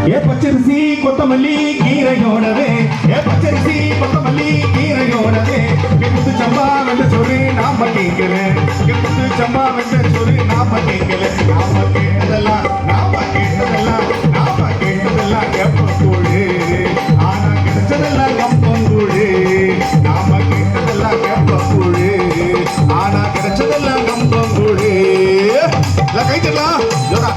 ஏ பச்சரிசி கொத்தமல்லி கீரையோடவே ஏ பச்சரிசி கொத்தமல்லி கீரையோடவே கெத்து சம்பா வெந்த சொரு நாம கேட்கல கெத்து சம்பா வெந்த சொரு நாம கேட்கல நாம கேட்டதெல்லாம் கேப்பக்கூடு ஆனா கிடைச்சதெல்லாம் கம்பங்கூடு நாம கேட்டதெல்லாம் கேப்பக்கூடு ஆனா கிடைச்சதெல்லாம் கம்பங்கூடு கை தரலாம் ஜோரா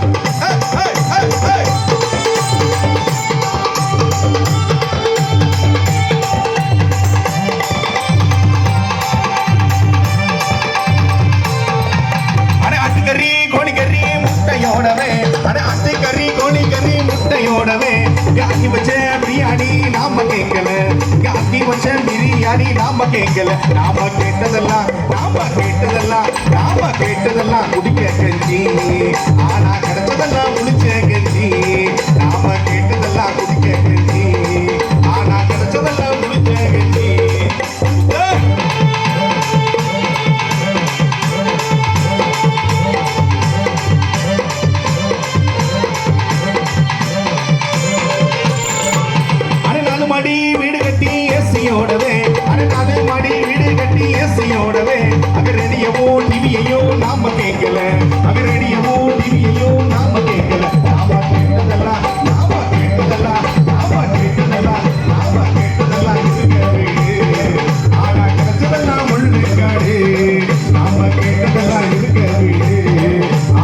गाती बचे बिरयानी नाम केकल गाती बचे बिरयानी नाम केकल नाम केट्टदल्ला कुडिक्क कंजी आना कड़चदल्ला उलिच्चे कंजी नाम केट्टदल्ला कुडिक्क कंजी आना कड़चदल्ला उलिच्चे कंजी வீடு கட்டி ஏசியோடவே அரை மாடி வீடு கட்டி ஏசியோடவே அகரடியவோ டிவியையோ நாம கேட்கல அகரடியவோ டிவியையோ நாம கேட்கல நாம கேட்டதெல்லாம் இருக்க வீடு ஆனா கிடைச்சதெல்லாம் முள்ளுக்காடு நாம கேட்டதெல்லாம் இருக்க வீடு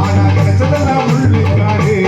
ஆனா கிடைச்சதெல்லாம் முள்ளுக்காடு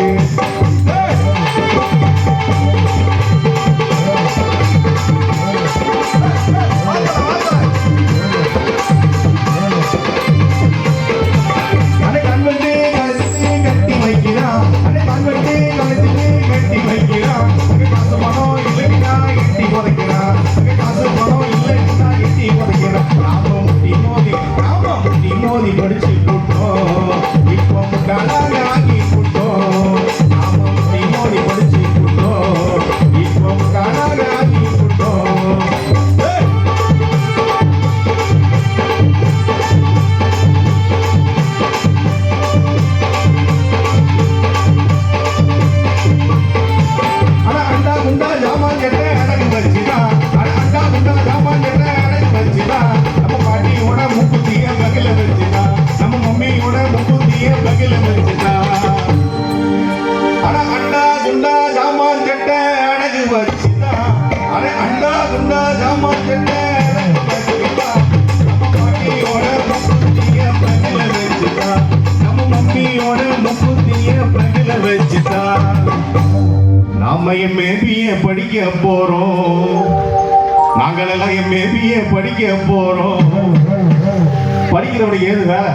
நாம எம்ஏபிஏ படிக்க போறோம் நாங்களெல்லாம் எம்ஏபிஏ படிக்க போறோம் படிக்கிறவங்க ஏது வேலை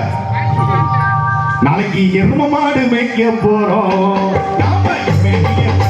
நாளைக்கு எரும மாடு மேய்க்க போறோம் நாம எம்ஏபிஏ